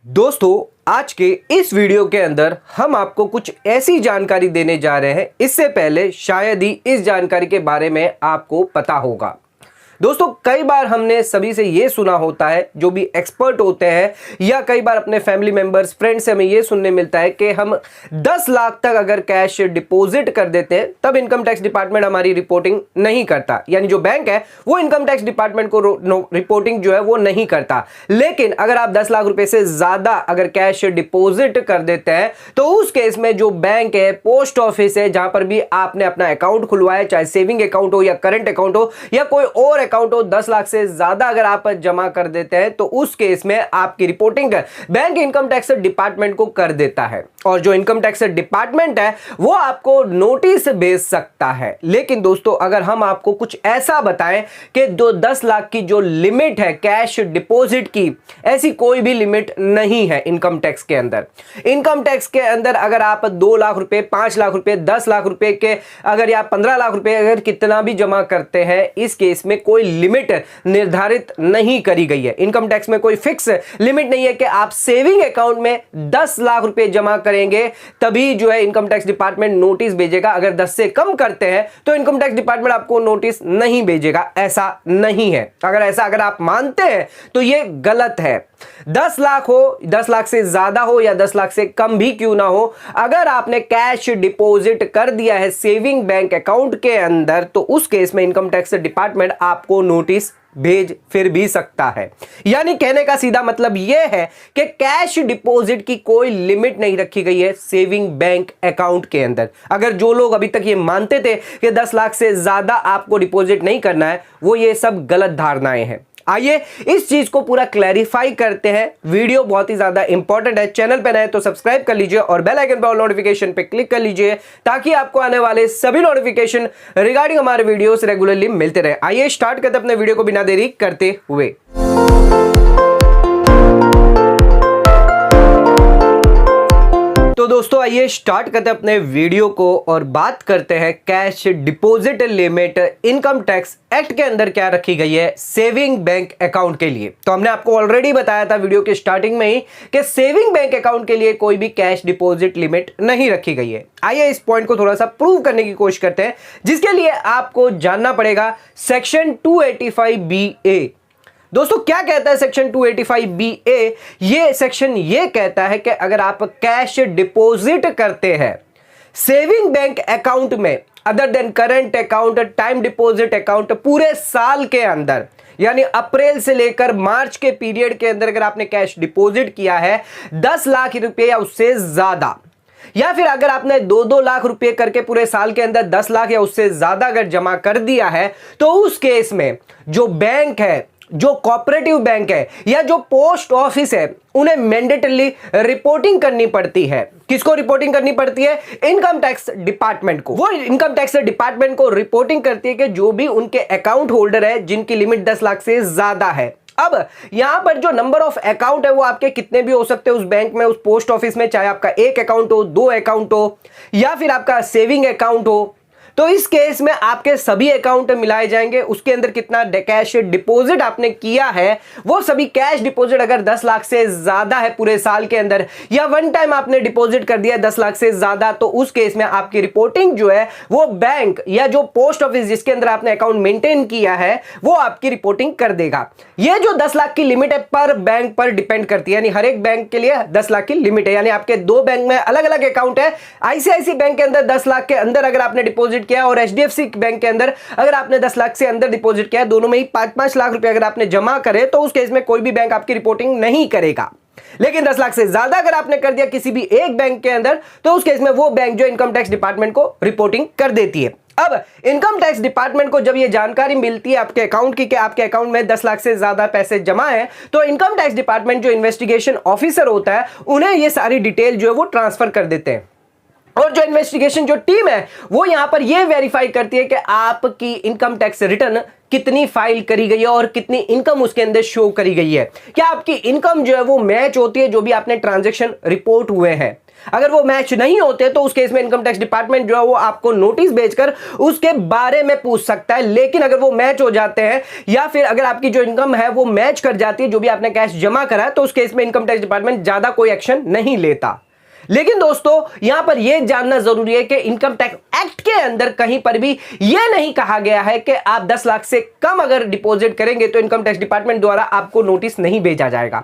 दोस्तों, आज के इस वीडियो के अंदर हम आपको कुछ ऐसी जानकारी देने जा रहे हैं। इससे पहले शायद ही इस जानकारी के बारे में आपको पता होगा। दोस्तों, कई बार हमने सभी से ये सुना होता है, जो भी एक्सपर्ट होते हैं या कई बार अपने फैमिली मेंबर्स, फ्रेंड्स से हमें ये सुनने मिलता है कि हम 10 लाख तक अगर कैश डिपॉजिट कर देते हैं तब इनकम टैक्स डिपार्टमेंट हमारी रिपोर्टिंग नहीं करता। यानी जो बैंक है वो इनकम टैक्स डिपार्टमेंट को रिपोर्टिंग जो है वो नहीं करता। लेकिन अगर आप 10 लाख रुपए से ज्यादा अगर कैश डिपॉजिट कर देते हैं तो उस केस में जो बैंक है, पोस्ट ऑफिस है, जहां पर भी आपने अपना अकाउंट खुलवाया, चाहे सेविंग अकाउंट हो या करंट अकाउंट हो या कोई और अकाउंट हो, 10 लाख से ज्यादा अगर आप जमा कर देते हैं तो उस केस में आपकी reporting bank income tax department को कर देता है और जो इनकम टैक्स डिपार्टमेंट है वो आपको नोटिस भेज सकता है। लेकिन दोस्तों, अगर हम आपको कुछ ऐसा बताएं कि 10 लाख की जो लिमिट है कैश डिपॉजिट की, ऐसी कोई भी लिमिट नहीं है इनकम टैक्स के अंदर। इनकम टैक्स के अंदर अगर आप 2 लाख रुपए, 5 लाख रुपए, 10 लाख रुपए के अगर या 15 लाख रुपए अगर कितना भी जमा करते हैं, इस केस में कोई लिमिट निर्धारित नहीं करी गई है। इनकम टैक्स में कोई फिक्स लिमिट नहीं है कि आप सेविंग अकाउंट में 10 लाख रुपए जमा करेंगे तभी जो है इनकम टैक्स डिपार्टमेंट नोटिस भेजेगा। अगर 10 से कम करते हैं तो इनकम टैक्स डिपार्टमेंट आपको नोटिस नहीं भेजेगा। ऐसा नहीं है। अगर आप मानते हैं तो यह गलत है। 10 लाख हो, 10 लाख से ज्यादा हो या 10 लाख से कम भी क्यों ना हो, अगर आपने कैश डिपॉजिट कर दिया है सेविंग बैंक अकाउंट के अंदर तो उस केस में इनकम टैक्स डिपार्टमेंट आपको नोटिस भेज फिर भी सकता है। यानी कहने का सीधा मतलब यह है कि कैश डिपॉजिट की कोई लिमिट नहीं रखी गई है सेविंग बैंक अकाउंट के अंदर। अगर जो लोग अभी तक ये मानते थे कि 10 लाख से ज्यादा आपको डिपॉजिट नहीं करना है, वो ये सब गलत धारणाएं हैं। आइए इस चीज को पूरा क्लैरिफाई करते हैं। वीडियो बहुत ही ज्यादा इंपॉर्टेंट है। चैनल पर नए तो सब्सक्राइब कर लीजिए और बेल आइकन पर ऑल नोटिफिकेशन पे क्लिक कर लीजिए ताकि आपको आने वाले सभी नोटिफिकेशन रिगार्डिंग हमारे वीडियोस रेगुलरली मिलते रहे। आइए स्टार्ट करते हैं अपने वीडियो को बिना देरी करते हुए। तो दोस्तों, आइए स्टार्ट करते हैं अपने वीडियो को और बात करते हैं cash deposit limit income tax act के अंदर क्या रखी गई है सेविंग बैंक अकाउंट के लिए। तो हमने आपको ऑलरेडी बताया था वीडियो के स्टार्टिंग में ही कि सेविंग बैंक अकाउंट के लिए कोई भी कैश डिपॉजिट लिमिट नहीं रखी गई है। आइए इस पॉइंट को थोड़ा सा प्रूव करने की कोशिश करते हैं, जिसके लिए आपको जानना पड़ेगा सेक्शन 285BA। दोस्तों, क्या कहता है सेक्शन 285BA? ये सेक्शन ये कहता है कि अगर आप कैश डिपॉजिट करते हैं सेविंग बैंक अकाउंट में other than current account, time deposit account, पूरे साल के अंदर यानी अप्रैल से लेकर मार्च के पीरियड के अंदर अगर आपने कैश डिपॉजिट किया है 10 लाख रुपए या उससे ज्यादा, या फिर अगर आपने 2-2 लाख रुपए करके पूरे साल के अंदर 10 लाख या उससे ज्यादा अगर जमा कर दिया है, तो उस केस में जो बैंक है, जो कोऑपरेटिव बैंक है या जो पोस्ट ऑफिस है, उन्हें मैंडेटरी रिपोर्टिंग करनी पड़ती है। किसको रिपोर्टिंग करनी पड़ती है? इनकम टैक्स डिपार्टमेंट को। वो इनकम टैक्स डिपार्टमेंट को रिपोर्टिंग करती है कि जो भी उनके अकाउंट होल्डर है जिनकी लिमिट 10 लाख से ज्यादा है। अब यहां पर जो नंबर ऑफ अकाउंट है वो आपके कितने भी हो सकते हैं उस बैंक में, उस पोस्ट ऑफिस में, चाहे आपका 1 अकाउंट हो, 2 अकाउंट हो या फिर आपका सेविंग अकाउंट हो। तो इस केस में आपके सभी अकाउंट मिलाए जाएंगे। उसके अंदर कितना कैश डिपॉजिट आपने किया है, वो सभी कैश डिपॉजिट अगर 10 लाख से ज्यादा है पूरे साल के अंदर, या वन टाइम आपने डिपॉजिट कर दिया 10 लाख से ज्यादा, तो उस केस में आपकी रिपोर्टिंग जो है वो बैंक या जो पोस्ट ऑफिस जिसके अंदर आपने अकाउंट मेंटेन किया है वो आपकी रिपोर्टिंग कर देगा। ये जो 10 लाख की लिमिट है पर बैंक पर डिपेंड करती है, यानी हर एक बैंक के लिए 10 लाख की लिमिट है। यानी आपके 2 बैंक में अलग अलग अकाउंट है। आईसीआईसी बैंक के अंदर 10 लाख के अंदर अगर आपने डिपॉजिट किया और एचडीएफसी बैंक के अंदर अगर आपने 10 लाख से अंदर डिपॉजिट किया, दोनों में ही 5-5 लाख रुपए अगर आपने जमा करे, तो उस केस में कोई भी बैंक आपकी रिपोर्टिंग नहीं करेगा। लेकिन 10 लाख से ज्यादा अगर आपने कर दिया किसी भी एक बैंक के अंदर, तो उस केस में वो बैंक जो इनकम टैक्स डिपार्टमेंट को रिपोर्टिंग कर देती है। अब इनकम टैक्स डिपार्टमेंट को जब ये जानकारी मिलती है आपके अकाउंट की कि आपके अकाउंट में 10 लाख से ज्यादा पैसे जमा है, तो इनकम टैक्स डिपार्टमेंट जो इन्वेस्टिगेशन ऑफिसर होता है उन्हें ये सारी डिटेल जो है वो ट्रांसफर कर देते हैं। और जो इन्वेस्टिगेशन जो टीम है वो यहां पर ये वेरीफाई करती है कि आपकी इनकम टैक्स रिटर्न कितनी फाइल करी गई है और कितनी इनकम उसके अंदर शो करी गई है। क्या आपकी इनकम जो है वो मैच होती है जो भी आपने ट्रांजैक्शन रिपोर्ट हुए हैं। अगर वो मैच नहीं होते तो उस केस में इनकम टैक्स डिपार्टमेंट जो है वो आपको नोटिस भेजकर उसके बारे में पूछ सकता है। लेकिन अगर वो मैच हो जाते हैं या फिर अगर आपकी जो इनकम है वो मैच कर जाती है जो भी आपने कैश जमा करा है, तो उस केस में इनकम टैक्स डिपार्टमेंट ज्यादा कोई एक्शन नहीं लेता। लेकिन दोस्तों यहां पर यह जानना जरूरी है कि इनकम टैक्स एक्ट के अंदर कहीं पर भी यह नहीं कहा गया है कि आप 10 लाख से कम अगर डिपॉजिट करेंगे तो इनकम टैक्स डिपार्टमेंट द्वारा आपको नोटिस नहीं भेजा जाएगा।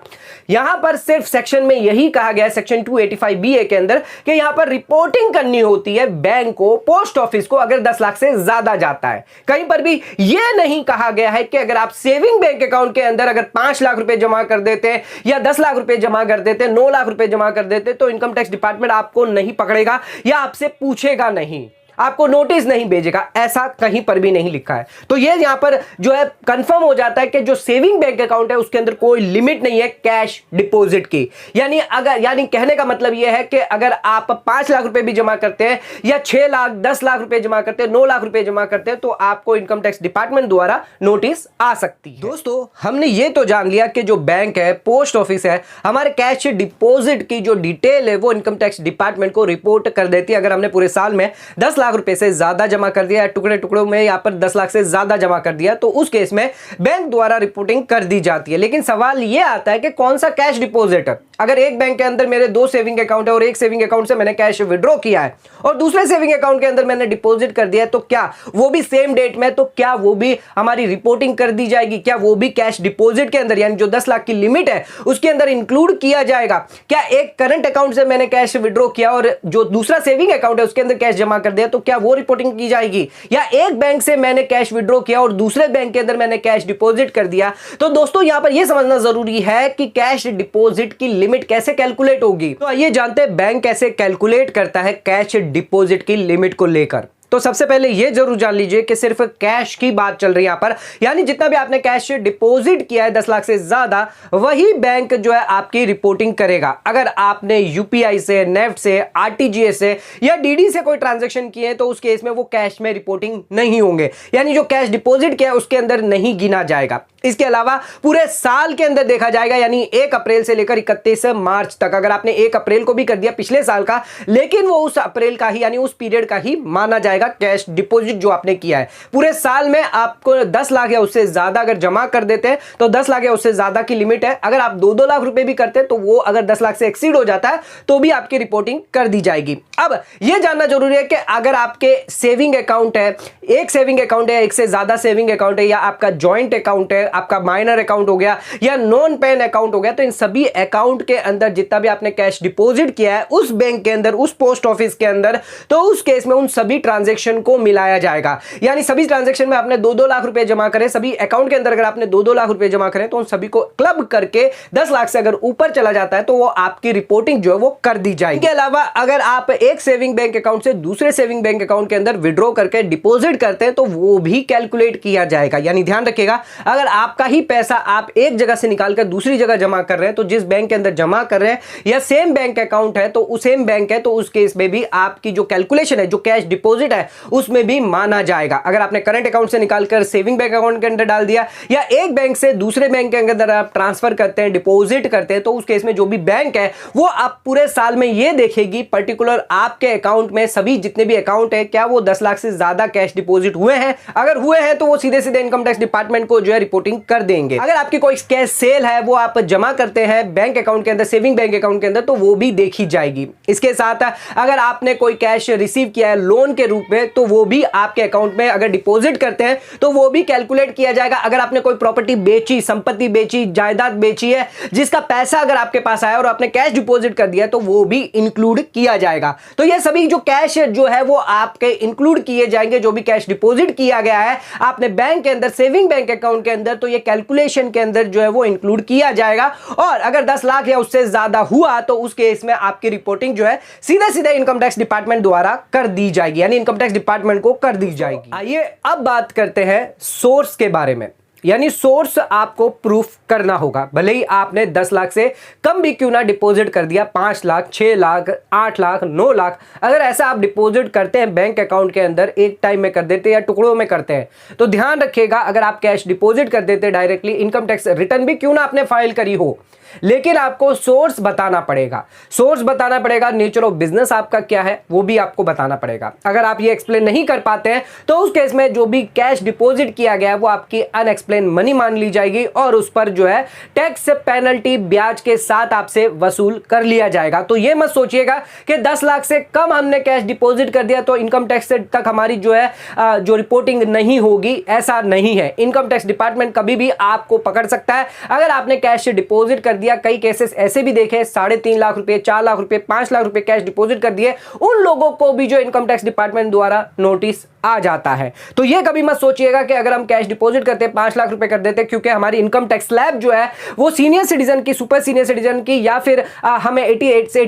यहां पर सिर्फ सेक्शन में यही कहा गया है, सेक्शन 285BA के अंदर, कि यहां पर रिपोर्टिंग करनी होती है बैंक को, पोस्ट ऑफिस को, अगर 10 लाख से ज्यादा जाता है। कहीं पर भी यह नहीं कहा गया है कि अगर आप सेविंग बैंक अकाउंट के अंदर अगर 5 लाख रुपए जमा कर देते हैं या 10 लाख रुपए जमा कर देते हैं, 9 लाख रुपए जमा कर देते तो इनकम टैक्स डिपार्टमेंट आपको नहीं पकड़ेगा या आपसे पूछेगा नहीं, आपको नोटिस नहीं भेजेगा। ऐसा कहीं पर भी नहीं लिखा है। तो ये यहां पर जो है कंफर्म हो जाता है कि जो सेविंग बैंक अकाउंट है उसके अंदर कोई लिमिट नहीं है कैश डिपॉजिट की। यानी कहने का मतलब यह है कि अगर आप 5 लाख रुपए भी जमा करते हैं या 6 लाख 10 लाख रुपए जमा करते हैं, 9 लाख रुपए जमा करते हैं, तो आपको इनकम टैक्स डिपार्टमेंट द्वारा नोटिस आ सकती है। दोस्तों हमने ये तो जान लिया कि जो बैंक है, पोस्ट ऑफिस है, हमारे कैश डिपॉजिट की जो डिटेल है वो इनकम टैक्स डिपार्टमेंट को रिपोर्ट कर देती है। अगर हमने पूरे साल में 10 लाख रुपए से ज्यादा जमा कर दिया, टुकड़े टुकड़ों में यहां पर 10 लाख से ज्यादा जमा कर दिया, तो उस केस में बैंक द्वारा रिपोर्टिंग कर दी जाती है। लेकिन सवाल यह आता है कि कौन सा कैश डिपॉजिट है। अगर एक बैंक के अंदर मेरे 2 सेविंग अकाउंट है और एक सेविंग अकाउंट से मैंने कैश विड्रॉ किया है और दूसरे सेविंग अकाउंट के अंदर मैंने डिपॉजिट कर दिया है, तो क्या वो भी सेम डेट में, तो क्या वो भी हमारी रिपोर्टिंग कर दी जाएगी? क्या वो भी कैश डिपॉजिट के अंदर, यानी जो 10 लाख की लिमिट है उसके अंदर इंक्लूड किया जाएगा? क्या एक करंट अकाउंट से मैंने कैश विड्रॉ किया और जो दूसरा सेविंग अकाउंट है उसके अंदर कैश जमा कर दिया, तो क्या वो रिपोर्टिंग की जाएगी? या एक बैंक से मैंने कैश विड्रॉ किया और दूसरे बैंक के अंदर मैंने कैश डिपॉजिट कर दिया? तो दोस्तों यहां पर यह समझना जरूरी है कि कैश डिपॉजिट की लिमिट कैसे कैलकुलेट होगी। तो आइए जानते हैं बैंक कैसे कैलकुलेट करता है कैश डिपॉजिट की लिमिट को लेकर। तो सबसे पहले यह जरूर जान लीजिए कि सिर्फ कैश की बात चल रही है यहां पर, यानी जितना भी आपने कैश डिपॉजिट किया है 10 लाख से ज्यादा, वही बैंक जो है आपकी रिपोर्टिंग करेगा। अगर आपने यूपीआई से, नेफ्ट से, आरटीजीएस से या डीडी से कोई ट्रांजैक्शन किए तो उस केस में वो कैश में रिपोर्टिंग नहीं होंगे, यानी जो कैश डिपॉजिट किया है उसके अंदर नहीं गिना जाएगा। इसके अलावा पूरे साल के अंदर देखा जाएगा, यानी 1 अप्रैल से लेकर 31 मार्च तक। अगर आपने 1 अप्रैल को भी कर दिया पिछले साल का, लेकिन वो उस अप्रैल का ही यानी उस पीरियड का ही माना जाएगा कैश डिपॉजिट जो आपने किया है। पूरे साल में आपको 10 लाख या उससे ज्यादा अगर जमा कर देते हैं तो 10 लाख या उससे ज्यादा की लिमिट है। अगर आप 2-2 लाख रुपए भी करते हैं तो वो अगर 10 लाख से एक्सीड हो जाता है तो भी आपकी रिपोर्टिंग कर दी जाएगी। अब यह जानना जरूरी है कि अगर आपके सेविंग अकाउंट है, एक सेविंग अकाउंट है, एक से ज्यादा सेविंग अकाउंट है, या आपका ज्वाइंट अकाउंट है, आपका माइनर अकाउंट हो गया या नॉन पैन अकाउंट हो गया, तो इन सभी अकाउंट के अंदर जितना भी आपने कैश डिपॉजिट किया है उस बैंक के अंदर, उस पोस्ट ऑफिस के अंदर, तो उस केस में उन सभी ट्रांजैक्शन को मिलाया जाएगा। यानी सभी ट्रांजैक्शन में आपने 2-2 लाख रुपए जमा करें, सभी अकाउंट के अंदर अगर आपने 2-2 लाख रुपए जमा करें तो उन सभी को क्लब करके 10 लाख से अगर ऊपर चला जाता है तो वो आपकी रिपोर्टिंग जो है वो कर दी जाएगी। इसके अलावा अगर आप एक सेविंग बैंक अकाउंट से दूसरे सेविंग बैंक अकाउंट के अंदर विड्रॉ करके डिपॉजिट करते हैं तो वो भी कैलकुलेट किया जाएगा। यानी ध्यान रखिएगा, अगर आपका ही पैसा आप एक जगह से निकालकर दूसरी जगह जमा कर रहे हैं तो जिस बैंक के अंदर जमा कर रहे हैं या सेम बैंक अकाउंट है तो उस सेम बैंक है तो उस केस में भी आपकी जो कैलकुलेशन है, जो कैश डिपॉजिट है, उसमें भी माना जाएगा। अगर आपने करंट अकाउंट से निकालकर सेविंग बैंक अकाउंट के अंदर डाल दिया या एक बैंक से दूसरे बैंक के अंदर आप ट्रांसफर करते हैं, डिपॉजिट करते हैं, तो उस केस में जो भी बैंक है वो आप पूरे साल में ये देखेगी पर्टिकुलर आपके अकाउंट में सभी जितने भी अकाउंट है क्या वो 10 लाख से ज्यादा कैश डिपॉजिट हुए हैं। अगर हुए हैं तो वो सीधे सीधे इनकम टैक्स डिपार्टमेंट को जो है रिपोर्टिंग कर देंगे। अगर आपकी कोई कैश सेल है वो आप जमा करते हैं बैंक अकाउंट के अंदर, सेविंग बैंक अकाउंट के अंदर, तो वो भी देखी जाएगी। इसके साथ अगर आपने कोई कैश रिसीव किया है लोन के रूप में तो वो भी आपके अकाउंट में अगर डिपॉजिट करते हैं तो वो भी कैलकुलेट किया जाएगा। अगर आपने कोई प्रॉपर्टी बेची, संपत्ति बेची, जायदाद बेची है जिसका पैसा अगर आपके पास आया और आपने कैश डिपॉजिट कर दिया तो वो भी इंक्लूड किया जाएगा। तो ये सभी जो कैश जो है वो आपके इंक्लूड किए जाएंगे। जो भी कैश डिपॉजिट किया गया है आपने बैंक के अंदर, सेविंग बैंक अकाउंट के अंदर, तो ये कैलकुलेशन के अंदर जो है वो इंक्लूड किया जाएगा। और अगर 10 लाख या उससे ज्यादा हुआ तो उस केस में आपकी रिपोर्टिंग जो है सीधे सीधे इनकम टैक्स डिपार्टमेंट द्वारा कर दी जाएगी, यानी इनकम टैक्स डिपार्टमेंट को कर दी जाएगी। आइए अब बात करते हैं सोर्स के बारे में। यानी सोर्स आपको प्रूफ करना होगा। भले ही आपने 10 लाख से कम भी क्यों ना डिपॉजिट कर दिया, 5 लाख, 6 लाख, 8 लाख, 9 लाख, अगर ऐसा आप डिपॉजिट करते हैं बैंक अकाउंट के अंदर, एक टाइम में कर देते हैं या टुकड़ों में करते हैं, तो ध्यान रखिएगा, अगर आप कैश डिपॉजिट कर देते डायरेक्टली, इनकम टैक्स रिटर्न भी क्यों ना आपने फाइल करी हो, लेकिन आपको सोर्स बताना पड़ेगा। सोर्स बताना पड़ेगा, नेचर ऑफ बिजनेस आपका क्या है वो भी आपको बताना पड़ेगा। अगर आप ये एक्सप्लेन नहीं कर पाते हैं तो उस केस में जो भी कैश डिपॉजिट किया गया है वो आपकी अनएक्सप्लेन मनी मान ली जाएगी और उस पर जो है टैक्स पेनल्टी ब्याज के साथ आपसे वसूल कर लिया जाएगा। तो ये मत सोचिएगा कि 10 लाख से कम हमने कैश डिपॉजिट कर दिया तो इनकम टैक्स तक हमारी जो है जो रिपोर्टिंग नहीं होगी, ऐसा नहीं है। इनकम टैक्स डिपार्टमेंट कभी भी आपको पकड़ सकता है अगर आपने कैश डिपॉजिट कर दिया। कई केसेस ऐसे भी देखे, 3.5 लाख रुपए, 4 लाख रुपए, 5 लाख रुपए कैश डिपॉजिट कर दिए, उन लोगों को भी जो इनकम टैक्स डिपार्टमेंट द्वारा नोटिस आ जाता है। तो ये कभी मत सोचिएगा कि अगर हम कैश डिपॉजिट करते हैं 5 लाख रुपए कर देते हैं क्योंकि हमारी इनकम टैक्स स्लैब जो है वो सीनियर सिटीजन की, सुपर सीनियर सिटीजन की, या फिर हमें 88 से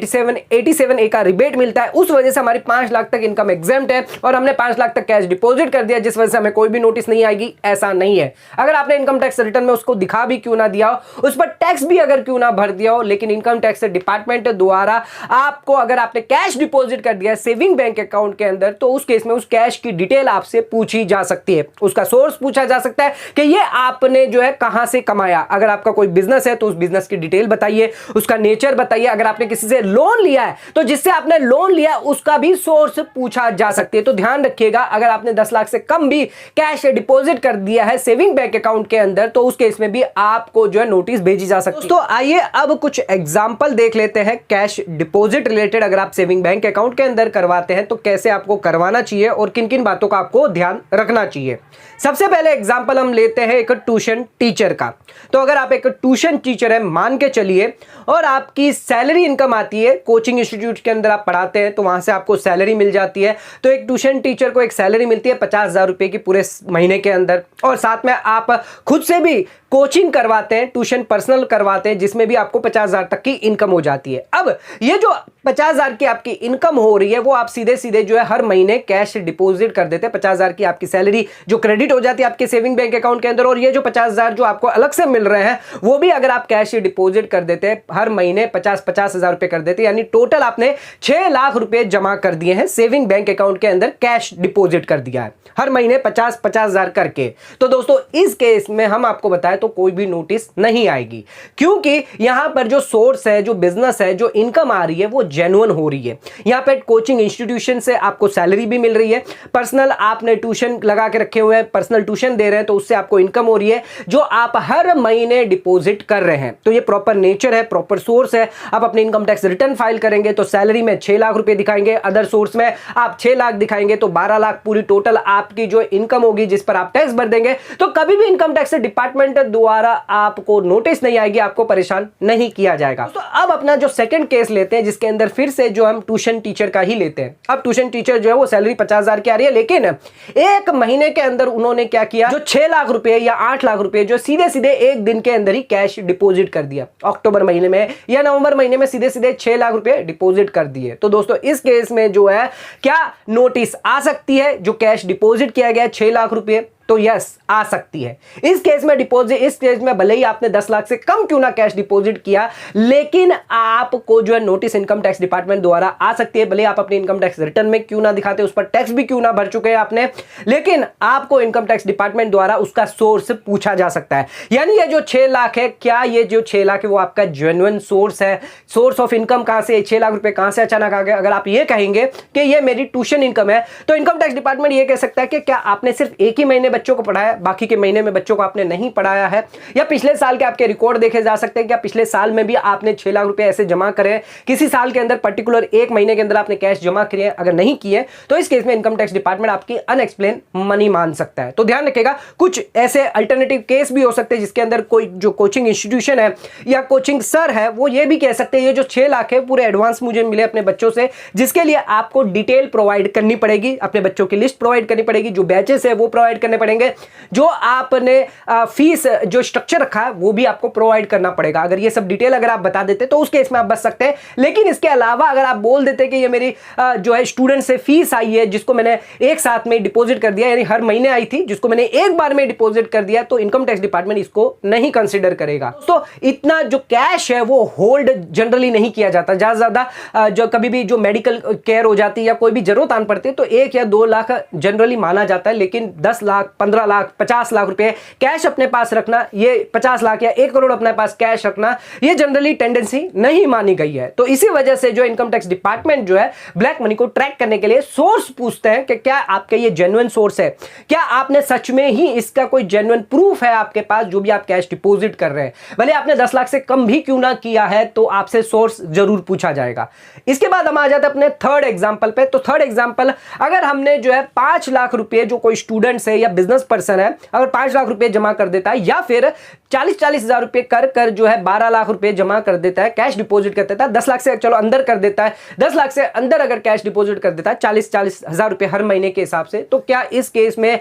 87 ए का रिबेट मिलता है, उस वजह से हमारी 5 लाख तक इनकम एग्जेम्प्ट है और हमने 5 लाख तक कैश डिपॉजिट कर दिया जिस वजह से हमें कोई भी नोटिस नहीं आएगी, ऐसा नहीं है। अगर आपने इनकम टैक्स रिटर्न में उसको दिखा भी क्यों ना दिया हो, उस पर टैक्स भी अगर क्यों ना भर दिया हो, लेकिन इनकम टैक्स डिपार्टमेंट द्वारा आपको, अगर आपने कैश डिपॉजिट कर दिया सेविंग बैंक अकाउंट के अंदर, तो उस केस में उस कैश की डिटेल आपसे पूछी जा सकती है, उसका सोर्स पूछा जा सकता है कि ये आपने जो है कहां से कमाया। अगर आपका कोई बिजनेस है तो उस बिजनेस की डिटेल बताइए, उसका नेचर बताइए। अगर आपने किसी से लोन लिया है तो जिससे आपने लोन लिया उसका भी सोर्स पूछा जा सकती है। तो ध्यान रखिएगा, अगर आपने 10 लाख से कम भी कैश डिपॉजिट कर दिया है सेविंग बैंक अकाउंट के अंदर तो उस केस में भी आपको जो है नोटिस भेजी जा सकती है। तो आइए अब कुछ एग्जांपल देख लेते हैं कैश डिपॉजिट रिलेटेड। अगर आप सेविंग बैंक अकाउंट के अंदर करवाते हैं तो कैसे आपको करवाना चाहिए और किन किन बातों का आपको ध्यान रखना चाहिए। सबसे पहले एग्जांपल हम लेते हैं एक ट्यूशन टीचर का। तो अगर आप एक ट्यूशन टीचर है, मान के चलिए, और आपकी सैलरी इनकम आती है, कोचिंग इंस्टीट्यूट के अंदर आप पढ़ाते हैं तो वहां से आपको सैलरी मिल जाती है। तो एक ट्यूशन टीचर को एक सैलरी मिलती है 50,000 रुपए की पूरे महीने के अंदर, और साथ में आप खुद से भी कोचिंग करवाते हैं, ट्यूशन पर्सनल करवाते हैं, जिसमें भी आपको 50,000 तक की इनकम हो जाती है। अब ये जो 50,000 की आपकी इनकम हो रही है वो आप सीधे सीधे जो है हर महीने कैश डिपॉजिट कर देते हैं। 50,000 की आपकी सैलरी जो क्रेडिट हो जाती है आपके सेविंग बैंक अकाउंट के अंदर, और ये जो 50,000 जो आपको अलग से मिल रहे हैं वो भी अगर आप कैश डिपॉजिट कर देते हैं हर महीने 50,000 रुपए कर देते हैं, यानी टोटल आपने 6 लाख रुपए जमा कर दिए हैं सेविंग बैंक अकाउंट के अंदर, कैश डिपॉजिट कर दिया है हर महीने 50,000 करके। तो दोस्तों इस केस में हम आपको बताएं तो कोई भी नोटिस नहीं आएगी, क्योंकि यहां पर जो सोर्स है, जो बिजनेस है, जो इनकम आ रही है वो जेन्युइन हो रही है। यहां पे कोचिंग इंस्टीट्यूशन से आपको सैलरी भी मिल रही है, पर्सनल आपने ट्यूशन लगा के रखे हुए हैं, पर्सनल ट्यूशन दे रहे हैं तो उससे आपको इनकम हो रही है जो आप हर महीने डिपॉजिट कर रहे हैं। तो ये प्रॉपर नेचर है, प्रॉपर सोर्स है। आप अपने इनकम टैक्स रिटर्न फाइल करेंगे तो सैलरी में 6 लाख रुपए दिखाएंगे, अदर सोर्स में आप 6 लाख दिखाएंगे तो 12 लाख पूरी टोटल आपकी जो इनकम होगी जिस पर आप टैक्स भर देंगे। तो कभी भी इनकम टैक्स डिपार्टमेंट द्वारा आपको नोटिस नहीं आएगी, आपको परेशान नहीं किया जाएगा। तो अब अपना जो सेकंड केस लेते हैं जिसके अंदर फिर से जो हम ट्यूशन टीचर का ही लेते हैं। अब ट्यूशन टीचर जो है वो सैलरी 50,000 की आ रही है, लेकिन एक महीने के अंदर उन्होंने क्या किया, जो 6 लाख रुपए या 8 लाख रुपए जो सीधे सीधे एक दिन के अंदर ही कैश डिपॉजिट कर दिया। अक्टूबर महीने में या नवंबर महीने में सीधे सीधे 6 लाख रुपए डिपॉजिट कर दिए। तो दोस्तों इस केस में जो है क्या नोटिस आ सकती है, जो कैश डिपॉजिट किया गया 6 लाख रुपए, तो यस आ सकती है। इस केस में डिपॉजिट, इस केस में भले ही आपने 10 लाख से कम क्यों ना कैश डिपॉजिट किया, लेकिन आपको जो है नोटिस इनकम टैक्स डिपार्टमेंट द्वारा आ सकती है। भले आप अपने इनकम टैक्स रिटर्न में क्यों ना दिखाते, उस पर टैक्स भी क्यों ना भर चुके हैं आपने, लेकिन आपको इनकम टैक्स डिपार्टमेंट द्वारा उसका सोर्स पूछा जा सकता है। यानी ये जो 6 लाख है, क्या ये जो 6 लाख है वो आपका जेन्युइन सोर्स है, सोर्स ऑफ इनकम कहां से, 6 लाख रुपए कहां से अचानक आ गए। अगर आप ये कहेंगे कि ये मेरी ट्यूशन इनकम है तो इनकम टैक्स डिपार्टमेंट ये कह सकता है कि क्या आपने सिर्फ एक ही महीने बच्चों को पढ़ाया, बाकी के महीने में बच्चों को आपने नहीं पढ़ाया है, या पिछले साल के आपके रिकॉर्ड देखे जा सकते हैं, क्या पिछले साल में भी आपने 6 लाख रुपए ऐसे जमा करे, किसी साल के अंदर पर्टिकुलर एक महीने के अंदर आपने कैश जमा किए, अगर नहीं किए तो इस केस में इनकम टैक्स डिपार्टमेंट आपकी अनएक्सप्लेन मनी मान सकता है। तो ध्यान रखिएगा, कुछ ऐसे अल्टरनेटिव केस भी हो सकते हैं जिसके अंदर कोई जो कोचिंग इंस्टीट्यूशन है या कोचिंग सर है वो ये भी कह सकते हैं ये जो 6 लाख है पूरे एडवांस मुझे मिले अपने बच्चों से, जिसके लिए आपको डिटेल प्रोवाइड करनी पड़ेगी, अपने बच्चों की लिस्ट प्रोवाइड करनी पड़ेगी, जो बैचेस है वो प्रोवाइड करने पड़ेंगे, पड़ेंगे, जो आपने फीस जो स्ट्रक्चर रखा है वो भी आपको प्रोवाइड करना पड़ेगा। अगर ये सब डिटेल अगर आप बता देते तो उस केस में आप बच सकते हैं। लेकिन इसके अलावा अगर आप बोल देते कि ये मेरी जो है स्टूडेंट से फीस आई है जिसको मैंने एक साथ में डिपॉजिट कर दिया, यानी हर महीने आई थी जिसको मैंने एक बार में डिपॉजिट कर दिया, तो इनकम टैक्स डिपार्टमेंट इसको नहीं कंसीडर करेगा। तो इतना जो कैश है वो होल्ड जनरली नहीं किया जाता। ज्यादा जो कभी भी जो मेडिकल केयर हो जाती है या कोई भी जरूरत आन पड़ती है तो 1 या 2 लाख जनरली माना जाता है। लेकिन 10 लाख, 15 लाख, 50 लाख रुपए कैश अपने पास रखना, ये 50 लाख या 1 करोड़ अपने पास कैश रखना, ये जनरली टेंडेंसी नहीं मानी गई है। तो इसी वजह से जो इनकम टैक्स डिपार्टमेंट जो है ब्लैक मनी को ट्रैक करने के लिए सोर्स पूछते हैं कि क्या आपका ये जेन्युइन सोर्स है, क्या आपने सच में ही इसका कोई जेन्युइन प्रूफ है आपके पास जो भी आप कैश डिपॉजिट कर रहे हैं। भले आपने 10 लाख से कम भी क्यों ना किया है तो आपसे सोर्स जरूर पूछा जाएगा। इसके बाद हम आ जाते हैं अपने थर्ड एग्जांपल पे। तो थर्ड एग्जांपल, अगर हमने जो है 5 लाख रुपए, जो कोई स्टूडेंट्स है या बिजनेस पर्सन है अगर 5 लाख रुपए जमा कर देता है या फिर 40-40 हजार रुपए कर जो है 12 लाख रुपए जमा कर देता है, कैश डिपॉजिट कर देता है, 10 लाख से चलो अंदर कर देता है, 10 लाख से अंदर अगर कैश डिपॉजिट कर देता है 40-40 हजार रुपए हर महीने के हिसाब से, तो क्या इस केस में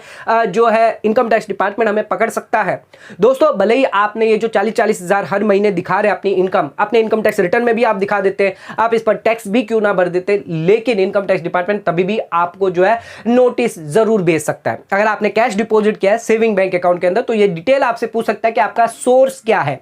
जो है इनकम टैक्स डिपार्टमेंट हमें पकड़ सकता है? दोस्तों, भले ही आपने ये जो 40-40 हजार हर महीने दिखा रहे अपनी इनकम, अपने इनकम टैक्स रिटर्न में भी आप दिखा देते हैं, आप इस पर टैक्स भी क्यों ना भर देते, लेकिन इनकम टैक्स डिपार्टमेंट तभी भी आपको जो है नोटिस जरूर भेज सकता है। अगर आपने कैश डिपॉजिट किया है सेविंग बैंक अकाउंट के अंदर तो ये डिटेल आपसे पूछ सकता है कि आपका सोर्स क्या है।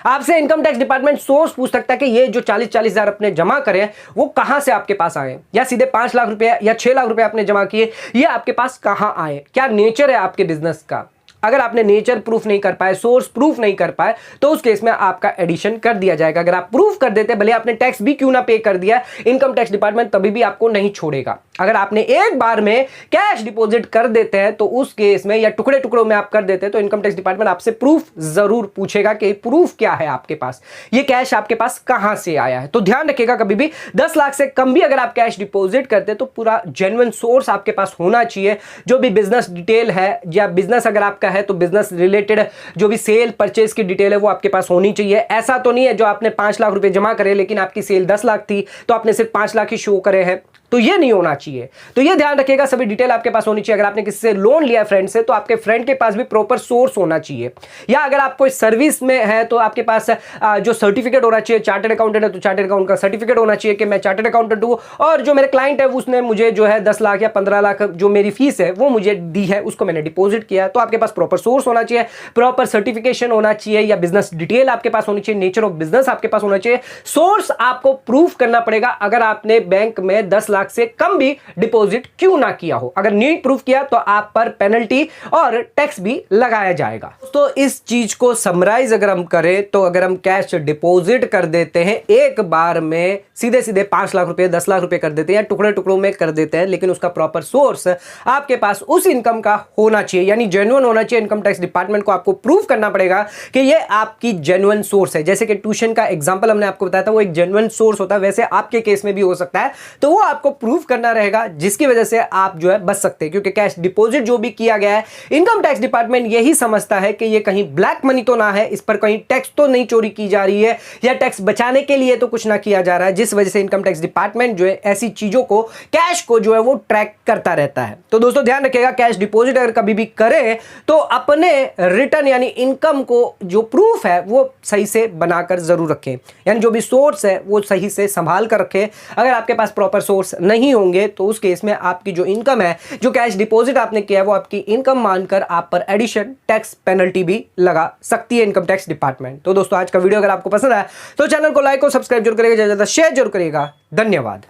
आपसे इनकम टैक्स डिपार्टमेंट सोर्स पूछ सकता है कि ये जो 40-40 हजार अपने जमा करे वो कहां से आपके पास आए, या सीधे 5 लाख रुपए या 6 लाख रुपए आपने जमा किए, ये आपके पास कहां आए, क्या नेचर है आपके बिजनेस का। अगर आपने नेचर प्रूफ नहीं कर पाए, सोर्स प्रूफ नहीं कर पाए, तो उस केस में आपका एडिशन कर दिया जाएगा। अगर आप प्रूफ कर देते, भले आपने टैक्स भी क्यों ना पे कर दिया, इनकम टैक्स डिपार्टमेंट तभी भी आपको नहीं छोड़ेगा। अगर आपने एक बार में कैश डिपॉजिट कर देते हैं तो उस केस में, या टुकड़े टुकड़ों में आप कर देते हैं, तो इनकम टैक्स डिपार्टमेंट आपसे प्रूफ जरूर पूछेगा कि प्रूफ क्या है आपके पास, ये कैश आपके पास कहां से आया है। तो ध्यान रखिएगा, कभी भी 10 लाख से कम भी अगर आप कैश डिपॉजिट करते हैं तो पूरा जेन्युइन सोर्स आपके पास होना चाहिए। जो भी बिजनेस डिटेल है, या बिजनेस अगर आपका है तो बिजनेस रिलेटेड जो भी सेल परचेज की डिटेल है वो आपके पास होनी चाहिए। ऐसा तो नहीं है जो आपने 5 लाख रुपए जमा करे लेकिन आपकी सेल 10 लाख थी तो आपने सिर्फ 5 लाख ही शो करे हैं, तो ये नहीं होना चाहिए। तो ये ध्यान रखिएगा, सभी डिटेल आपके पास होनी चाहिए। अगर आपने किसी से लोन लिया फ्रेंड से तो आपके फ्रेंड के पास भी प्रॉपर सोर्स होना चाहिए, या अगर आप कोई सर्विस में है तो आपके पास जो सर्टिफिकेट होना चाहिए, चार्टर्ड अकाउंटेंट है तो चार्टर्ड अकाउंट का सर्टिफिकेट होना चाहिए कि मैं चार्टर्ड अकाउंटेंट हूं और जो मेरे क्लाइंट है उसने मुझे जो है 10 लाख या 15 लाख जो मेरी फीस है वो मुझे दी है, उसको मैंने डिपॉजिट किया। तो आपके पास प्रॉपर सोर्स होना चाहिए, प्रॉपर सर्टिफिकेशन होना चाहिए, या बिजनेस डिटेल आपके पास होनी चाहिए, नेचर ऑफ बिजनेस आपके पास होना चाहिए। सोर्स आपको प्रूफ करना पड़ेगा अगर आपने बैंक में 10 लाख से कम भी डिपॉजिट क्यों ना किया हो। अगर नहीं प्रूफ किया तो आप पर पेनल्टी और टैक्स भी लगाया जाएगा। तो इस चीज को समराइज अगर हम करें तो अगर हम कैश डिपॉजिट कर देते हैं एक बार में, सीधे सीधे 5 लाख रुपए 10 लाख रुपए कर देते हैं या टुकड़े टुकड़ों में कर देते हैं, लेकिन उसका प्रॉपर सोर्स आपके पास उस इनकम का होना चाहिए, यानी जेन्युइन होना चाहिए। इनकम टैक्स डिपार्टमेंट को आपको प्रूफ करना पड़ेगा कि ये आपकी जेन्युइन सोर्स है। जैसे कि ट्यूशन का एग्जांपल हमने आपको बताया था, वो एक जेन्युइन सोर्स होता है, वैसे आपके केस में भी हो सकता है। तो वो आपको प्रूफ करना रहेगा जिसकी वजह से आप जो है बच सकते हैं, क्योंकि कैश डिपॉजिट जो भी किया गया है इनकम टैक्स डिपार्टमेंट यही समझता है कि ये कहीं ब्लैक मनी तो ना है, इस पर कहीं टैक्स तो नहीं चोरी की जा रही है, या टैक्स बचाने के लिए तो कुछ ना किया जा रहा है, जिस वजह से इनकम टैक्स डिपार्टमेंट जो है ऐसी चीजों को, कैश को जो है वो ट्रैक करता रहता है। तो दोस्तों ध्यान रखिएगा, कैश डिपॉजिट अगर कभी भी करें तो अपने रिटर्न यानी इनकम को जो प्रूफ है वो सही से बनाकर जरूर रखें, यानी जो भी सोर्स है वो सही से संभाल कर रखें। अगर आपके पास प्रॉपर सोर्स नहीं होंगे तो उस केस में आपकी जो इनकम है, जो कैश डिपॉजिट आपने किया है, वो आपकी इनकम मानकर आप पर एडिशन टैक्स पेनल्टी भी लगा सकती है इनकम टैक्स डिपार्टमेंट। तो दोस्तों आज का वीडियो अगर आपको पसंद आया तो चैनल को लाइक और सब्सक्राइब जरूर करिएगा, ज्यादा शेयर जरूर करिएगा। धन्यवाद।